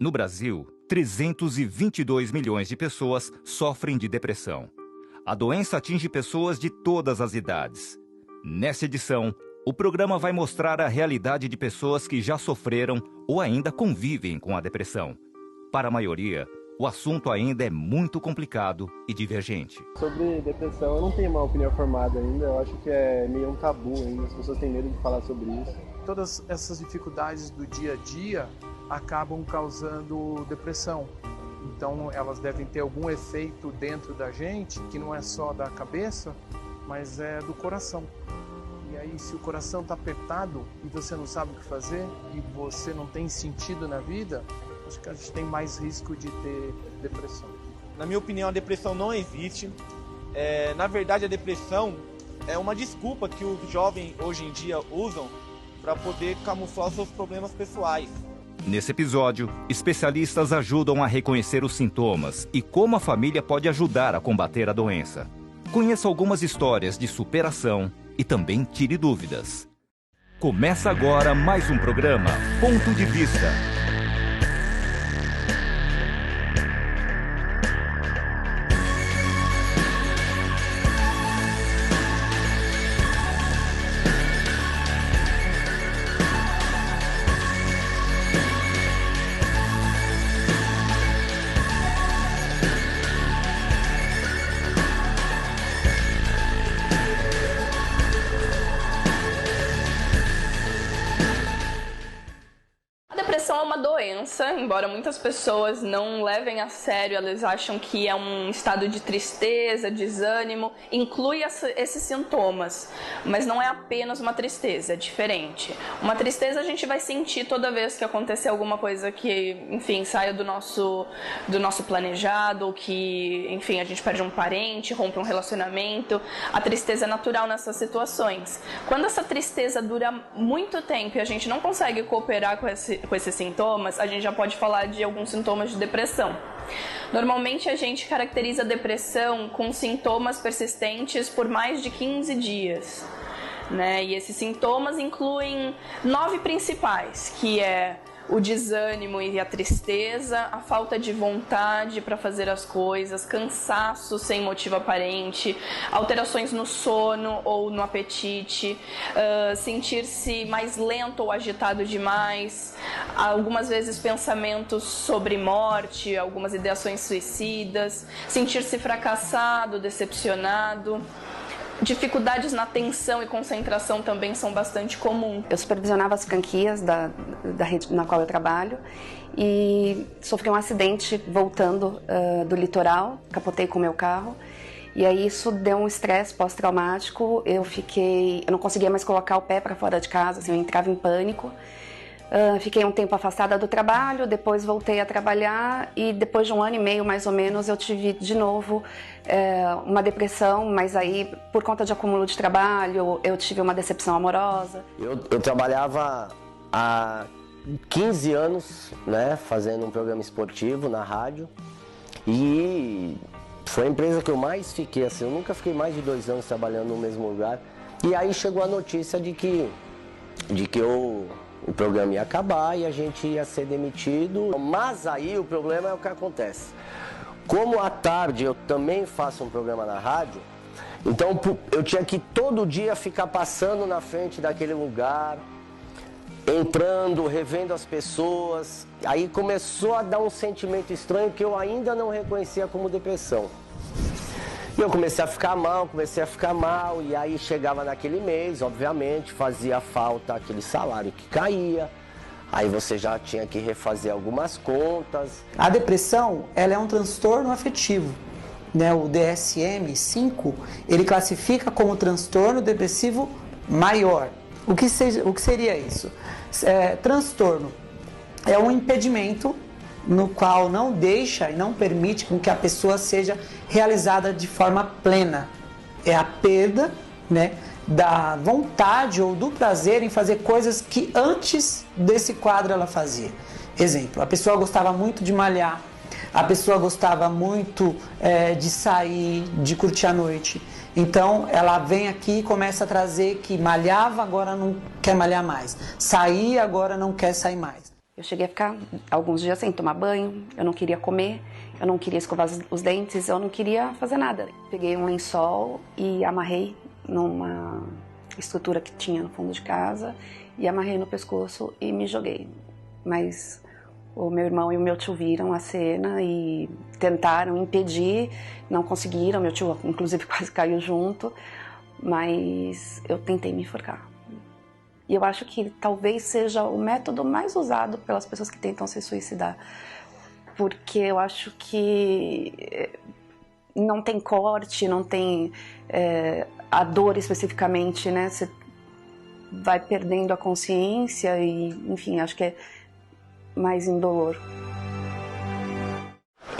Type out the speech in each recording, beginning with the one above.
No Brasil, 322 milhões de pessoas sofrem de depressão. A doença atinge pessoas de todas as idades. Nessa edição, o programa vai mostrar a realidade de pessoas que já sofreram ou ainda convivem com a depressão. Para a maioria, o assunto ainda é muito complicado e divergente. Sobre depressão, eu não tenho uma opinião formada ainda. Eu acho que é meio um tabu ainda. As pessoas têm medo de falar sobre isso. Todas essas dificuldades do dia a dia acabam causando depressão. Então, elas devem ter algum efeito dentro da gente, que não é só da cabeça, mas é do coração. E aí, se o coração está apertado e você não sabe o que fazer e você não tem sentido na vida, acho que a gente tem mais risco de ter depressão. Na minha opinião, a depressão não existe. Na verdade, a depressão é uma desculpa que os jovens hoje em dia usam para poder camuflar os seus problemas pessoais. Nesse episódio, especialistas ajudam a reconhecer os sintomas e como a família pode ajudar a combater a doença. Conheça algumas histórias de superação e também tire dúvidas. Começa agora mais um programa Ponto de Vista. Depressão é uma doença, embora muitas pessoas não levem a sério, elas acham que é um estado de tristeza, desânimo, inclui esses sintomas, mas não é apenas uma tristeza, é diferente. Uma tristeza a gente vai sentir toda vez que acontecer alguma coisa que, enfim, saia do nosso planejado, ou que, enfim, a gente perde um parente, rompe um relacionamento. A tristeza é natural nessas situações. Quando essa tristeza dura muito tempo e a gente não consegue cooperar com esses sintomas, a gente já pode falar de alguns sintomas de depressão. Normalmente a gente caracteriza a depressão com sintomas persistentes por mais de 15 dias, né? E esses sintomas incluem 9 principais, que é o desânimo e a tristeza, a falta de vontade para fazer as coisas, cansaço sem motivo aparente, alterações no sono ou no apetite, sentir-se mais lento ou agitado demais, algumas vezes pensamentos sobre morte, algumas ideações suicidas, sentir-se fracassado, decepcionado. Dificuldades na atenção e concentração também são bastante comuns. Eu supervisionava as franquias da rede na qual eu trabalho e sofri um acidente voltando do litoral, capotei com o meu carro e aí isso deu um estresse pós-traumático. Eu não conseguia mais colocar o pé para fora de casa, assim, eu entrava em pânico. Fiquei um tempo afastada do trabalho, depois voltei a trabalhar e depois de 1 ano e meio mais ou menos eu tive de novo uma depressão, mas aí por conta de acúmulo de trabalho eu tive uma decepção amorosa. Eu trabalhava há 15 anos, né, fazendo um programa esportivo na rádio e foi a empresa que eu mais fiquei, assim, eu nunca fiquei mais de 2 anos trabalhando no mesmo lugar. E aí chegou a notícia de que o programa ia acabar e a gente ia ser demitido. Mas aí o problema é o que acontece. Como à tarde eu também faço um programa na rádio, então eu tinha que todo dia ficar passando na frente daquele lugar, entrando, revendo as pessoas. Aí começou a dar um sentimento estranho que eu ainda não reconhecia como depressão. E eu comecei a ficar mal, e aí chegava naquele mês, obviamente, fazia falta aquele salário que caía, aí você já tinha que refazer algumas contas. A depressão, ela é um transtorno afetivo, né? O DSM-5, ele classifica como transtorno depressivo maior. O que seria isso? Transtorno é um impedimento no qual não deixa e não permite com que a pessoa seja realizada de forma plena. É a perda, né, da vontade ou do prazer em fazer coisas que antes desse quadro ela fazia. Exemplo, a pessoa gostava muito de malhar, a pessoa gostava muito de sair, de curtir a noite. Então ela vem aqui e começa a trazer que malhava, agora não quer malhar mais. Sair, agora não quer sair mais. Eu cheguei a ficar alguns dias sem tomar banho, eu não queria comer, eu não queria escovar os dentes, eu não queria fazer nada. Peguei um lençol e amarrei numa estrutura que tinha no fundo de casa e amarrei no pescoço e me joguei. Mas o meu irmão e o meu tio viram a cena e tentaram impedir, não conseguiram, meu tio inclusive quase caiu junto, mas eu tentei me enforcar. E eu acho que talvez seja o método mais usado pelas pessoas que tentam se suicidar, porque eu acho que não tem corte, não tem a dor especificamente, né? Você vai perdendo a consciência e, enfim, acho que é mais indolor.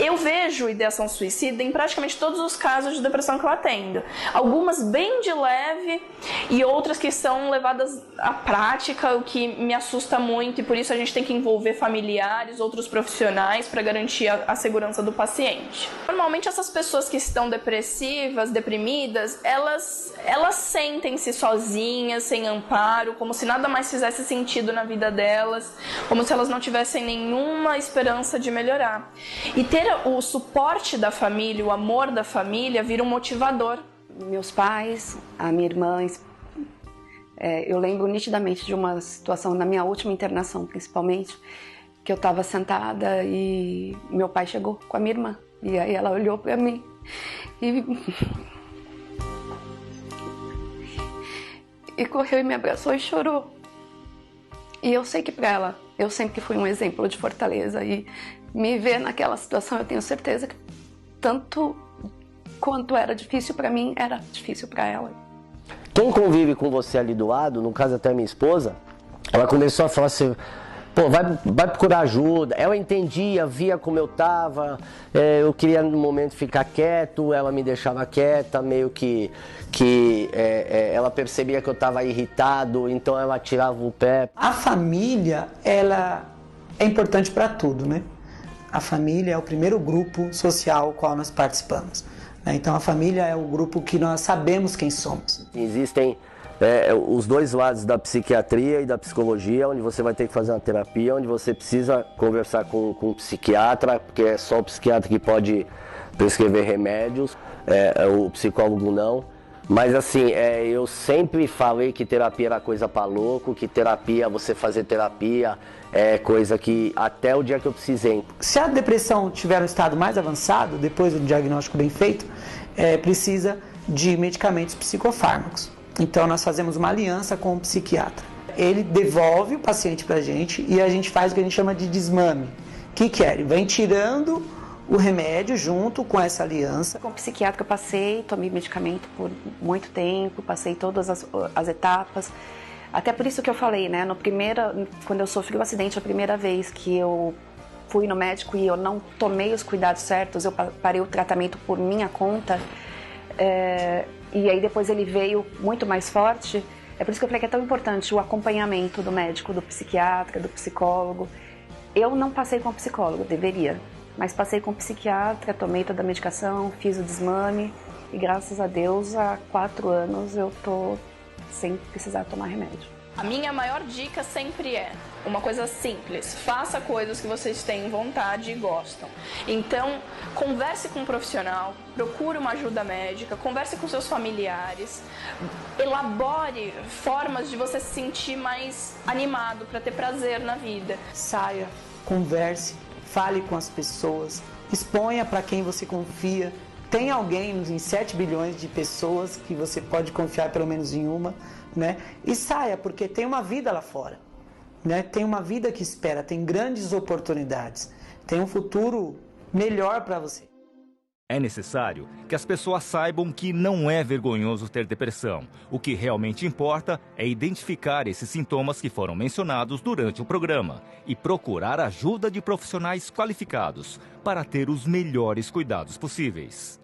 Eu vejo ideação suicida em praticamente todos os casos de depressão que eu atendo. Algumas bem de leve e outras que são levadas à prática, o que me assusta muito, e por isso a gente tem que envolver familiares, outros profissionais para garantir a segurança do paciente. Normalmente essas pessoas que estão depressivas, deprimidas, elas sentem-se sozinhas, sem amparo, como se nada mais fizesse sentido na vida delas, como se elas não tivessem nenhuma esperança de melhorar. E ter o suporte da família, o amor da família, vira um motivador. Meus pais, a minha irmã, eu lembro nitidamente de uma situação na minha última internação, principalmente, que eu estava sentada e meu pai chegou com a minha irmã. E aí ela olhou para mim e correu e me abraçou e chorou. E eu sei que para ela, eu sempre fui um exemplo de fortaleza e me ver naquela situação, eu tenho certeza que tanto quanto era difícil para mim, era difícil para ela. Quem convive com você ali do lado, no caso até minha esposa, ela começou a falar assim, pô, vai procurar ajuda. Ela entendia, via como eu tava, eu queria no momento ficar quieto, ela me deixava quieta, meio que ela percebia que eu tava irritado, então ela tirava o pé. A família, ela é importante para tudo, né? A família é o primeiro grupo social ao qual nós participamos, né? Então a família é o grupo que nós sabemos quem somos. Existem os dois lados da psiquiatria e da psicologia, onde você vai ter que fazer uma terapia, onde você precisa conversar com um psiquiatra, porque é só o psiquiatra que pode prescrever remédios, o psicólogo não. Mas assim, eu sempre falei que terapia era coisa pra louco, que você fazer terapia é coisa que até o dia que eu precisei. Se a depressão tiver um estado mais avançado, depois do diagnóstico bem feito, precisa de medicamentos psicofármacos. Então nós fazemos uma aliança com o psiquiatra. Ele devolve o paciente pra gente e a gente faz o que a gente chama de desmame. O que é? Ele vem tirando o remédio junto com essa aliança. Com o psiquiatra eu passei, tomei medicamento por muito tempo, passei todas as etapas. Até por isso que eu falei, né? Quando eu sofri o acidente, a primeira vez que eu fui no médico e eu não tomei os cuidados certos, eu parei o tratamento por minha conta, e aí depois ele veio muito mais forte. É por isso que eu falei que é tão importante o acompanhamento do médico, do psiquiatra, do psicólogo. Eu não passei com o psicólogo, deveria, mas passei com o psiquiatra, tomei toda a medicação, fiz o desmame e graças a Deus há 4 anos eu tô sem precisar tomar remédio. A minha maior dica sempre é uma coisa simples: faça coisas que vocês têm vontade e gostam. Então, converse com um profissional, procure uma ajuda médica, converse com seus familiares, elabore formas de você se sentir mais animado, para ter prazer na vida. Saia, converse, fale com as pessoas, exponha para quem você confia. Tem alguém em 7 bilhões de pessoas que você pode confiar pelo menos em uma, né? E saia, porque tem uma vida lá fora, né? Tem uma vida que espera, tem grandes oportunidades, tem um futuro melhor para você. É necessário que as pessoas saibam que não é vergonhoso ter depressão. O que realmente importa é identificar esses sintomas que foram mencionados durante o programa e procurar ajuda de profissionais qualificados para ter os melhores cuidados possíveis.